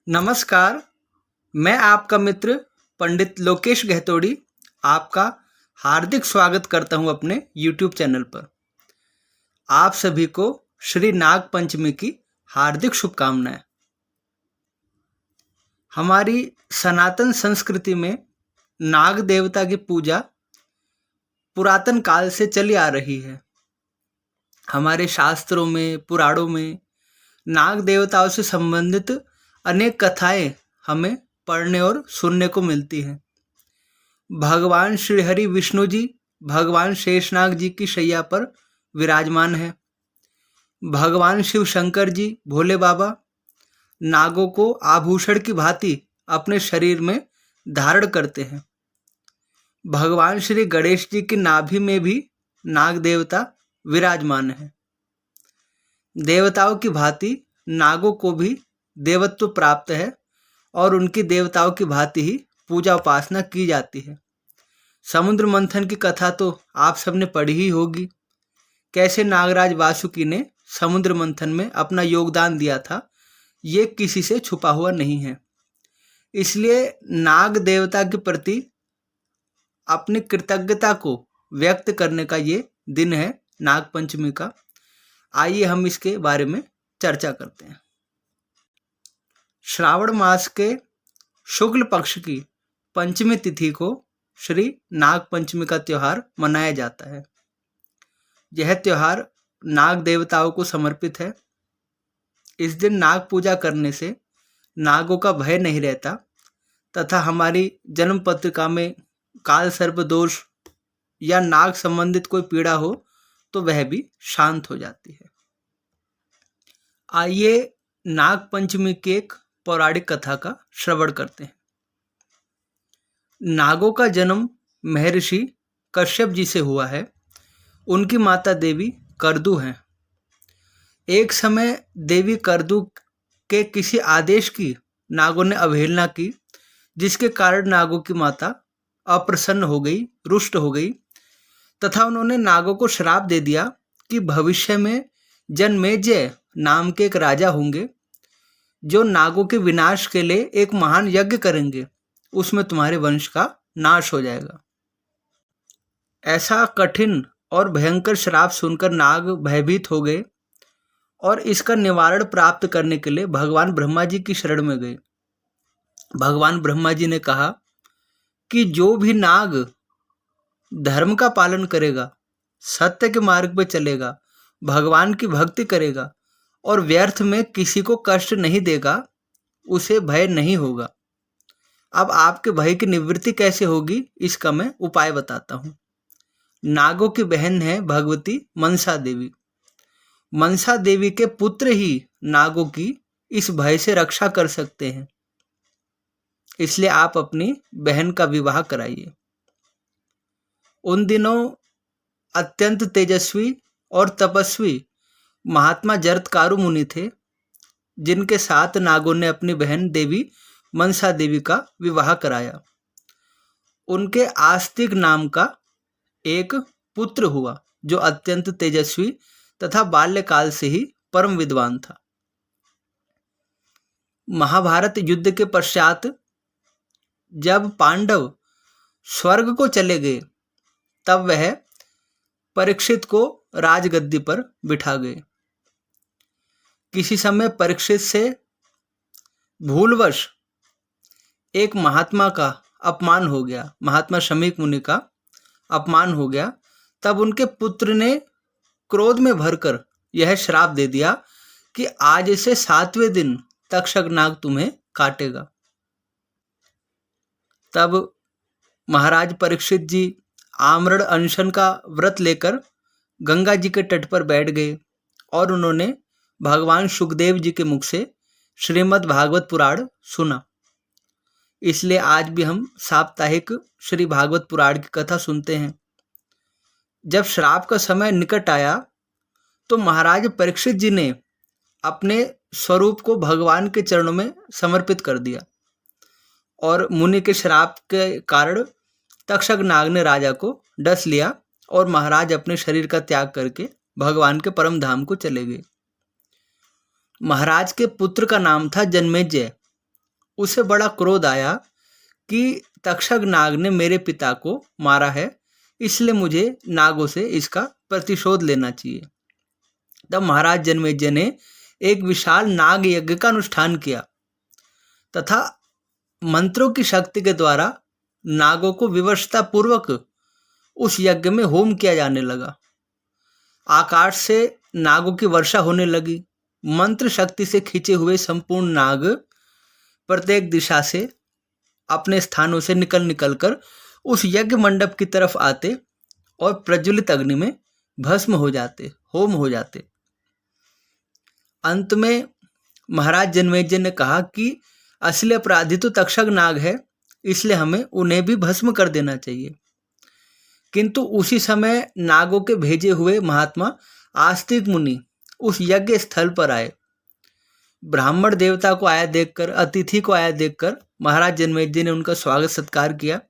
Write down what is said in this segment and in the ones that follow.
नमस्कार, मैं आपका मित्र पंडित लोकेश गहतोड़ी आपका हार्दिक स्वागत करता हूं अपने YouTube चैनल पर। आप सभी को श्री नाग पंचमी की हार्दिक शुभकामनाएं। हमारी सनातन संस्कृति में नाग देवता की पूजा पुरातन काल से चली आ रही है। हमारे शास्त्रों में, पुराणों में नाग देवताओं से संबंधित अनेक कथाएं हमें पढ़ने और सुनने को मिलती हैं। भगवान श्री हरि विष्णु जी भगवान शेषनाग जी की शैया पर विराजमान है। भगवान शिव शंकर जी भोले बाबा नागों को आभूषण की भांति अपने शरीर में धारण करते हैं। भगवान श्री गणेश जी की नाभि में भी नाग देवता विराजमान है। देवताओं की भांति नागों को भी देवत्व प्राप्त है और उनकी देवताओं की भांति ही पूजा उपासना की जाती है। समुद्र मंथन की कथा तो आप सबने पढ़ी ही होगी। कैसे नागराज वासुकी ने समुद्र मंथन में अपना योगदान दिया था, ये किसी से छुपा हुआ नहीं है। इसलिए नाग देवता के प्रति अपनी कृतज्ञता को व्यक्त करने का ये दिन है नाग पंचमी का। आइए हम इसके बारे में चर्चा करते हैं। श्रावण मास के शुक्ल पक्ष की पंचमी तिथि को श्री नाग पंचमी का त्यौहार मनाया जाता है। यह त्यौहार नाग देवताओं को समर्पित है। इस दिन नाग पूजा करने से नागों का भय नहीं रहता तथा हमारी जन्म पत्रिका में काल सर्प दोष या नाग संबंधित कोई पीड़ा हो तो वह भी शांत हो जाती है। आइए नाग पंचमी की एक पौराणिक कथा का श्रवण करते हैं। नागों का जन्म महर्षि कश्यप जी से हुआ है। उनकी माता देवी करदू हैं। एक समय देवी करदू के किसी आदेश की नागों ने अवहेलना की, जिसके कारण नागों की माता अप्रसन्न हो गई, रुष्ट हो गई तथा उन्होंने नागों को श्राप दे दिया कि भविष्य में जनमेजय नाम के एक राजा होंगे जो नागों के विनाश के लिए एक महान यज्ञ करेंगे। उसमें तुम्हारे वंश का नाश हो जाएगा। ऐसा कठिन और भयंकर श्राप सुनकर नाग भयभीत हो गए और इसका निवारण प्राप्त करने के लिए भगवान ब्रह्मा जी की शरण में गए। भगवान ब्रह्मा जी ने कहा कि जो भी नाग धर्म का पालन करेगा, सत्य के मार्ग पर चलेगा, भगवान की भक्ति करेगा और व्यर्थ में किसी को कष्ट नहीं देगा, उसे भय नहीं होगा। अब आपके भय की निवृत्ति कैसे होगी, इसका मैं उपाय बताता हूँ। नागों की बहन है भगवती मनसा देवी। मनसा देवी के पुत्र ही नागों की इस भय से रक्षा कर सकते हैं। इसलिए आप अपनी बहन का विवाह कराइए। उन दिनों अत्यंत तेजस्वी और तपस्वी महात्मा जरत्कारु मुनि थे, जिनके साथ नागों ने अपनी बहन देवी मनसा देवी का विवाह कराया। उनके आस्तिक नाम का एक पुत्र हुआ जो अत्यंत तेजस्वी तथा बाल्यकाल से ही परम विद्वान था। महाभारत युद्ध के पश्चात जब पांडव स्वर्ग को चले गए, तब वह परीक्षित को राजगद्दी पर बिठा गए। किसी समय परीक्षित से भूलवश एक महात्मा का अपमान हो गया, महात्मा शमीक मुनि का अपमान हो गया। तब उनके पुत्र ने क्रोध में भरकर यह श्राप दे दिया कि आज से 7वें दिन तक्षक नाग तुम्हें काटेगा। तब महाराज परीक्षित जी आमरण अनशन का व्रत लेकर गंगा जी के तट पर बैठ गए और उन्होंने भगवान सुखदेव जी के मुख से श्रीमद् भागवत पुराण सुना। इसलिए आज भी हम साप्ताहिक श्री भागवत पुराण की कथा सुनते हैं। जब श्राप का समय निकट आया तो महाराज परीक्षित जी ने अपने स्वरूप को भगवान के चरणों में समर्पित कर दिया और मुनि के श्राप के कारण तक्षक नाग ने राजा को डस लिया और महाराज अपने शरीर का त्याग करके भगवान के परम धाम को चले गए। महाराज के पुत्र का नाम था जन्मेजय। उसे बड़ा क्रोध आया कि तक्षक नाग ने मेरे पिता को मारा है, इसलिए मुझे नागों से इसका प्रतिशोध लेना चाहिए। तब महाराज जन्मेजय ने एक विशाल नाग यज्ञ का अनुष्ठान किया तथा मंत्रों की शक्ति के द्वारा नागों को विवशता पूर्वक उस यज्ञ में होम किया जाने लगा। आकाश से नागों की वर्षा होने लगी। मंत्र शक्ति से खींचे हुए संपूर्ण नाग प्रत्येक दिशा से अपने स्थानों से निकल कर उस यज्ञ मंडप की तरफ आते और प्रज्वलित अग्नि में भस्म हो जाते, होम हो जाते। अंत में महाराज जन्मेजय ने कहा कि असली अपराधी तो तक्षक नाग है, इसलिए हमें उन्हें भी भस्म कर देना चाहिए। किंतु उसी समय नागों के भेजे हुए महात्मा आस्तिक मुनि उस यज्ञ स्थल पर आए। ब्राह्मण देवता को आया देखकर, अतिथि को आया देखकर महाराज जन्मेजय ने उनका स्वागत सत्कार किया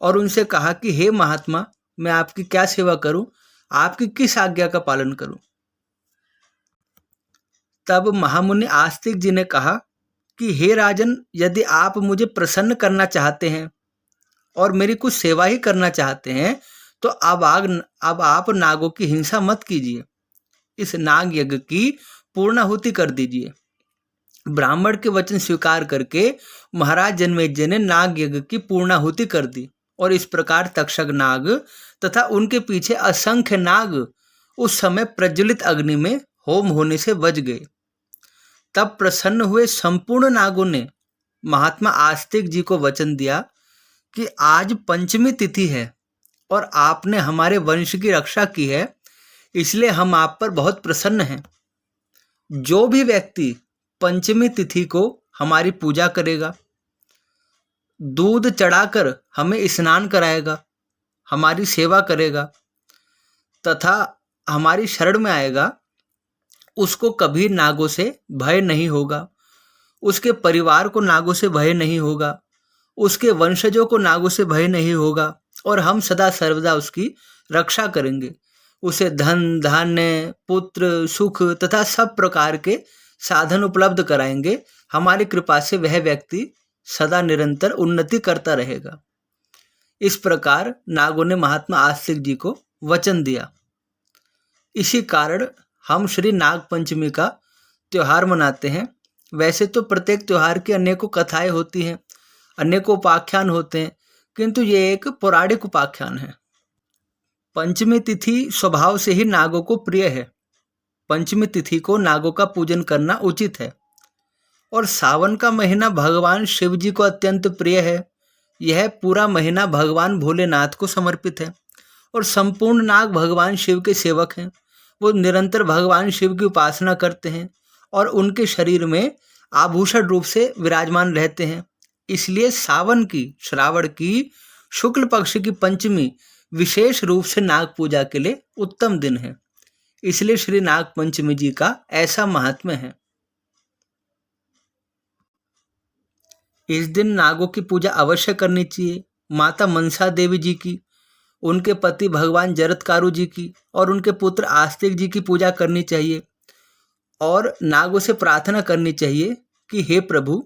और उनसे कहा कि हे महात्मा, मैं आपकी क्या सेवा करूं, आपकी किस आज्ञा का पालन करूं। तब महामुनि आस्तिक जी ने कहा कि हे राजन, यदि आप मुझे प्रसन्न करना चाहते हैं और मेरी कुछ सेवा ही करना चाहते हैं तो अब आप नागों की हिंसा मत कीजिए, इस नाग यज्ञ की पूर्णाहुति कर दीजिए। ब्राह्मण के वचन स्वीकार करके महाराज जन्मेजय ने नाग यज्ञ की पूर्णाहुति कर दी और इस प्रकार तक्षक नाग तथा उनके पीछे असंख्य नाग उस समय प्रज्वलित अग्नि में होम होने से बच गए। तब प्रसन्न हुए संपूर्ण नागों ने महात्मा आस्तिक जी को वचन दिया कि आज पंचमी तिथि है और आपने हमारे वंश की रक्षा की है, इसलिए हम आप पर बहुत प्रसन्न हैं। जो भी व्यक्ति पंचमी तिथि को हमारी पूजा करेगा, दूध चढ़ाकर हमें स्नान कराएगा, हमारी सेवा करेगा तथा हमारी शरण में आएगा, उसको कभी नागों से भय नहीं होगा, उसके परिवार को नागों से भय नहीं होगा, उसके वंशजों को नागों से भय नहीं होगा और हम सदा सर्वदा उसकी रक्षा करेंगे। उसे धन धान्य पुत्र सुख तथा सब प्रकार के साधन उपलब्ध कराएंगे। हमारी कृपा से वह व्यक्ति सदा निरंतर उन्नति करता रहेगा। इस प्रकार नागों ने महात्मा आस्तिक जी को वचन दिया। इसी कारण हम श्री नाग पंचमी का त्योहार मनाते हैं। वैसे तो प्रत्येक त्योहार की अनेकों कथाएं होती हैं, अनेकों उपाख्यान होते हैं, किंतु ये एक पौराणिक उपाख्यान है। पंचमी तिथि स्वभाव से ही नागों को प्रिय है। पंचमी तिथि को नागों का पूजन करना उचित है और सावन का महीना भगवान शिव जी को अत्यंत प्रिय है। यह पूरा महीना भगवान भोलेनाथ को समर्पित है और संपूर्ण नाग भगवान शिव के सेवक हैं। वो निरंतर भगवान शिव की उपासना करते हैं और उनके शरीर में आभूषण रूप से विराजमान रहते हैं। इसलिए श्रावण की शुक्ल पक्ष की पंचमी विशेष रूप से नाग पूजा के लिए उत्तम दिन है। इसलिए श्री नाग पंचमी जी का ऐसा महात्म्य है। इस दिन नागों की पूजा अवश्य करनी चाहिए। माता मनसा देवी जी की, उनके पति भगवान जरत्कारु जी की और उनके पुत्र आस्तिक जी की पूजा करनी चाहिए और नागों से प्रार्थना करनी चाहिए कि हे प्रभु,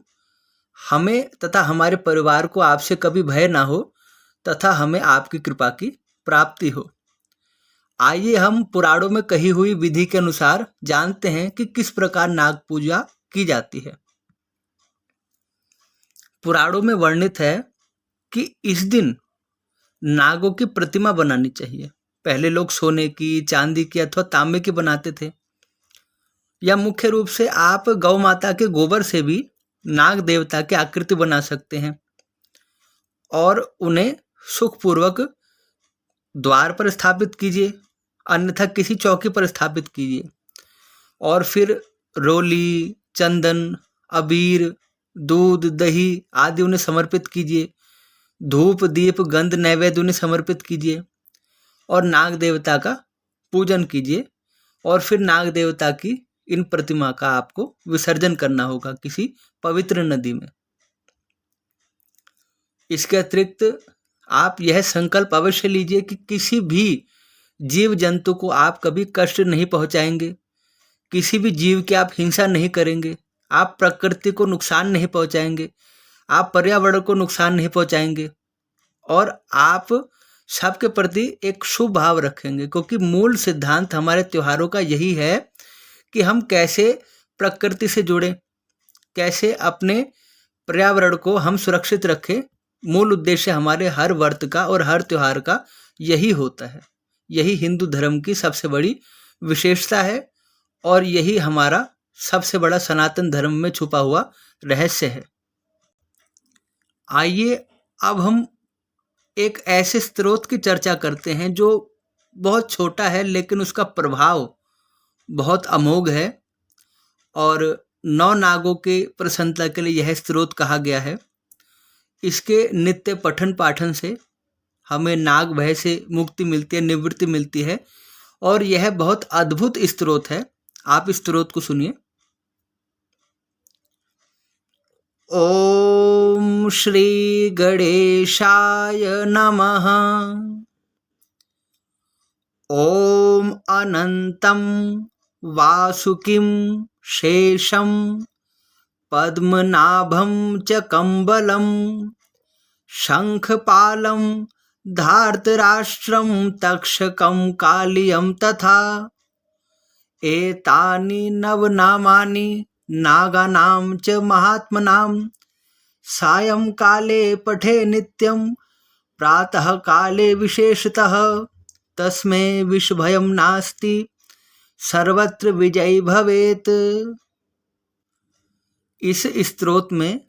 हमें तथा हमारे परिवार को आपसे कभी भय ना हो तथा हमें आपकी कृपा की प्राप्ति हो। आइए हम पुराणों में कही हुई विधि के अनुसार जानते हैं कि किस प्रकार नाग पूजा की जाती है। पुराणों में वर्णित है कि इस दिन नागों की प्रतिमा बनानी चाहिए। पहले लोग सोने की, चांदी की अथवा तांबे की बनाते थे, या मुख्य रूप से आप गौ माता के गोबर से भी नाग देवता की आकृति बना सकते हैं और उन्हें सुखपूर्वक द्वार पर स्थापित कीजिए, अन्यथा किसी चौकी पर स्थापित कीजिए और फिर रोली, चंदन, अबीर, दूध, दही आदि उन्हें समर्पित कीजिए। धूप, दीप, गंध, नैवेद्य उन्हें समर्पित कीजिए और नाग देवता का पूजन कीजिए और फिर नाग देवता की इन प्रतिमा का आपको विसर्जन करना होगा किसी पवित्र नदी में। इसके अतिरिक्त आप यह संकल्प अवश्य लीजिए कि किसी भी जीव जंतु को आप कभी कष्ट नहीं पहुंचाएंगे, किसी भी जीव की आप हिंसा नहीं करेंगे, आप प्रकृति को नुकसान नहीं पहुंचाएंगे, आप पर्यावरण को नुकसान नहीं पहुंचाएंगे और आप सबके प्रति एक शुभ भाव रखेंगे, क्योंकि मूल सिद्धांत हमारे त्योहारों का यही है कि हम कैसे प्रकृति से जुड़ें, कैसे अपने पर्यावरण को हम सुरक्षित रखें। मूल उद्देश्य हमारे हर व्रत का और हर त्योहार का यही होता है। यही हिंदू धर्म की सबसे बड़ी विशेषता है और यही हमारा सबसे बड़ा सनातन धर्म में छुपा हुआ रहस्य है। आइए अब हम एक ऐसे स्रोत की चर्चा करते हैं जो बहुत छोटा है लेकिन उसका प्रभाव बहुत अमोघ है और 9 नागों के प्रसन्नता के लिए यह स्रोत कहा गया है। इसके नित्य पठन पाठन से हमें नाग भय से मुक्ति मिलती है, निवृत्ति मिलती है और यह बहुत अद्भुत स्रोत है। आप इस स्रोत को सुनिए। ओम श्री गणेशाय नमः। ओम अनंतं वासुकिं शेषं पद्मनाभं च कम्बलं शंखपालं धार्तराष्ट्रं तक्षकं कालियं तथा एतानि नवनामानि नागानां च महात्मनां सायंकाले पठे नित्यं प्रातः काले विशेषतः तस्मै विषभयं नास्ति सर्वत्र विजयी भवेत्। इस स्तोत्र में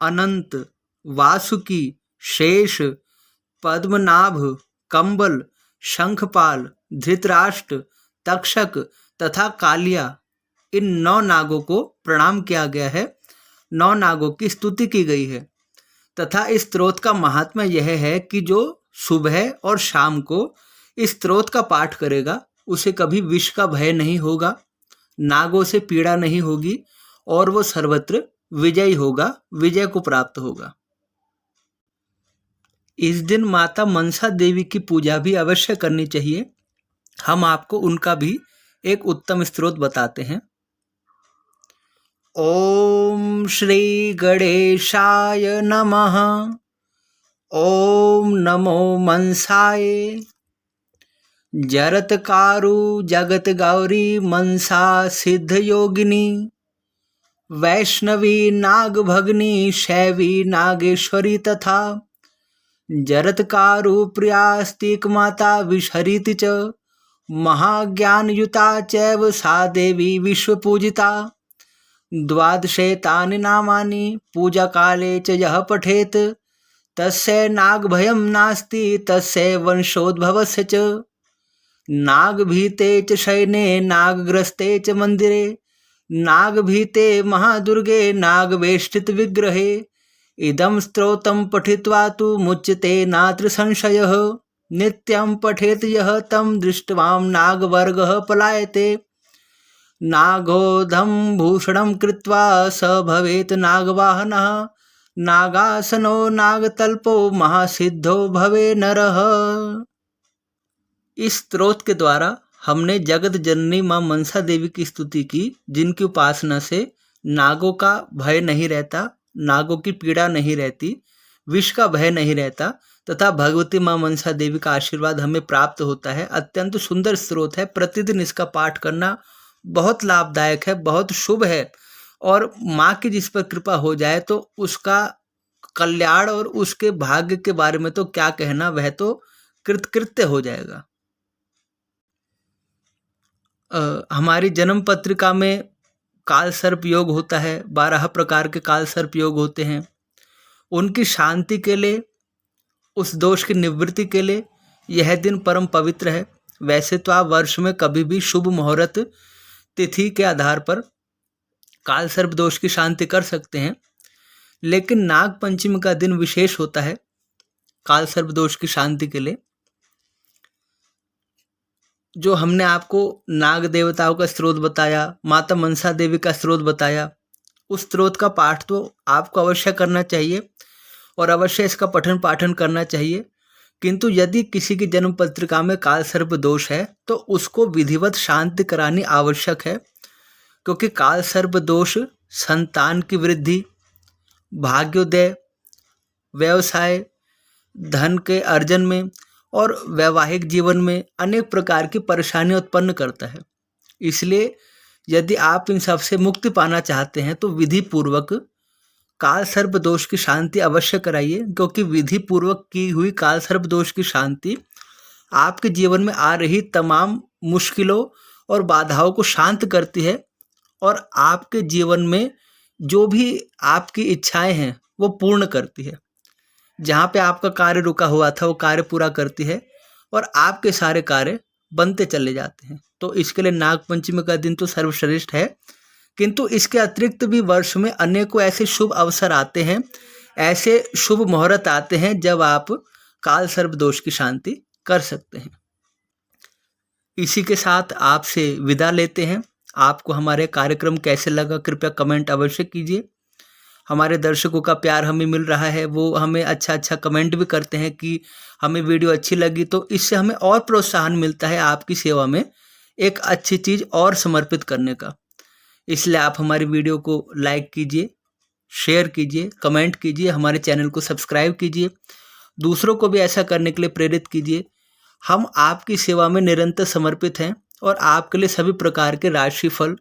अनंत, वासुकी, शेष, पद्मनाभ, कंबल, शंखपाल, धृतराष्ट्र, तक्षक तथा कालिया, इन 9 नागों को प्रणाम किया गया है। 9 नागों की स्तुति की गई है तथा इस स्तोत्र का महात्म्य यह है कि जो सुबह और शाम को इस स्तोत्र का पाठ करेगा उसे कभी विष का भय नहीं होगा, नागों से पीड़ा नहीं होगी और वो सर्वत्र विजयी होगा, विजय को प्राप्त होगा। इस दिन माता मनसा देवी की पूजा भी अवश्य करनी चाहिए। हम आपको उनका भी एक उत्तम स्तोत्र बताते हैं। ओम श्री गणेशाय नमः। ओम नमो मनसाय। जरत्कारु जगत गौरी मनसा सिद्ध योगिनी वैष्णवी नाग भगनी शैवी नागेश्वरी तथा जरत्कारु प्रियास्तिक माता विषहरिति च महाज्ञानयुता चैव सा देवी विश्वपूजिता। द्वादशेतानि नामानि पूजाकाले च यः पठेत् तस्य नागभयं नास्ति तस्य वंशोद्भवस्य च। नागभीते च शयने नागग्रस्ते च मंदिरे नागभीते महादुर्गे नागवेष्टित विग्रहे इदं स्तोत्रं पठित्वा तु मुच्यते नात्र संशयः। नित्यं पठेत् यः तं दृष्ट्वा नागवर्गः पलायते। नागोधं भूषणं कृत्वा स भवेत् नागवाहनः नागासनो नागतल्पो महासिद्धो भवे नरः। इस स्तोत्र के द्वारा हमने जगत जननी माँ मनसा देवी की स्तुति की, जिनकी उपासना से नागों का भय नहीं रहता, नागों की पीड़ा नहीं रहती, विष का भय नहीं रहता तथा भगवती माँ मनसा देवी का आशीर्वाद हमें प्राप्त होता है। अत्यंत सुंदर स्तोत्र है। प्रतिदिन इसका पाठ करना बहुत लाभदायक है, बहुत शुभ है और माँ की जिस पर कृपा हो जाए तो उसका कल्याण और उसके भाग्य के बारे में तो क्या कहना, वह तो कृतकृत्य हो जाएगा। हमारी जन्म पत्रिका में काल सर्प योग होता है। 12 प्रकार के काल सर्प योग होते हैं। उनकी शांति के लिए, उस दोष की निवृत्ति के लिए यह दिन परम पवित्र है। वैसे तो आप वर्ष में कभी भी शुभ मुहूर्त तिथि के आधार पर काल सर्प दोष की शांति कर सकते हैं, लेकिन नाग पंचमी का दिन विशेष होता है काल सर्प दोष की शांति के लिए। जो हमने आपको नाग देवताओं का स्रोत बताया, माता मनसा देवी का स्रोत बताया, उस स्रोत का पाठ तो आपको अवश्य करना चाहिए और अवश्य इसका पठन पाठन करना चाहिए। किंतु यदि किसी की जन्म पत्रिका में काल सर्प दोष है तो उसको विधिवत शांति करानी आवश्यक है, क्योंकि काल सर्प दोष संतान की वृद्धि, भाग्योदय, व्यवसाय, धन के अर्जन में और वैवाहिक जीवन में अनेक प्रकार की परेशानियां उत्पन्न करता है। इसलिए यदि आप इन सब से मुक्ति पाना चाहते हैं तो विधि पूर्वक काल सर्प दोष की शांति अवश्य कराइए, क्योंकि विधि पूर्वक की हुई काल सर्प दोष की शांति आपके जीवन में आ रही तमाम मुश्किलों और बाधाओं को शांत करती है और आपके जीवन में जो भी आपकी इच्छाएं हैं वो पूर्ण करती है। जहाँ पे आपका कार्य रुका हुआ था वो कार्य पूरा करती है और आपके सारे कार्य बनते चले जाते हैं। तो इसके लिए नागपंचमी का दिन तो सर्वश्रेष्ठ है, किंतु इसके अतिरिक्त भी वर्ष में अनेकों ऐसे शुभ अवसर आते हैं, ऐसे शुभ मुहूर्त आते हैं जब आप काल सर्प दोष की शांति कर सकते हैं। इसी के साथ आपसे विदा लेते हैं। आपको हमारे कार्यक्रम कैसे लगा कृपया कमेंट अवश्य कीजिए। हमारे दर्शकों का प्यार हमें मिल रहा है, वो हमें अच्छा कमेंट भी करते हैं कि हमें वीडियो अच्छी लगी, तो इससे हमें और प्रोत्साहन मिलता है आपकी सेवा में एक अच्छी चीज़ और समर्पित करने का। इसलिए आप हमारी वीडियो को लाइक कीजिए, शेयर कीजिए, कमेंट कीजिए, हमारे चैनल को सब्सक्राइब कीजिए, दूसरों को भी ऐसा करने के लिए प्रेरित कीजिए। हम आपकी सेवा में निरंतर समर्पित हैं और आपके लिए सभी प्रकार के राशिफल,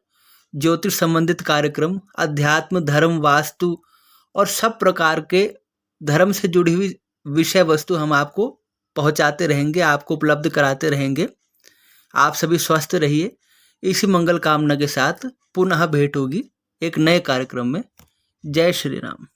ज्योतिष संबंधित कार्यक्रम, अध्यात्म, धर्म, वास्तु और सब प्रकार के धर्म से जुड़ी हुई विषय वस्तु हम आपको पहुंचाते रहेंगे, आपको उपलब्ध कराते रहेंगे। आप सभी स्वस्थ रहिए। इसी मंगल कामना के साथ पुनः भेंट होगी एक नए कार्यक्रम में। जय श्री राम।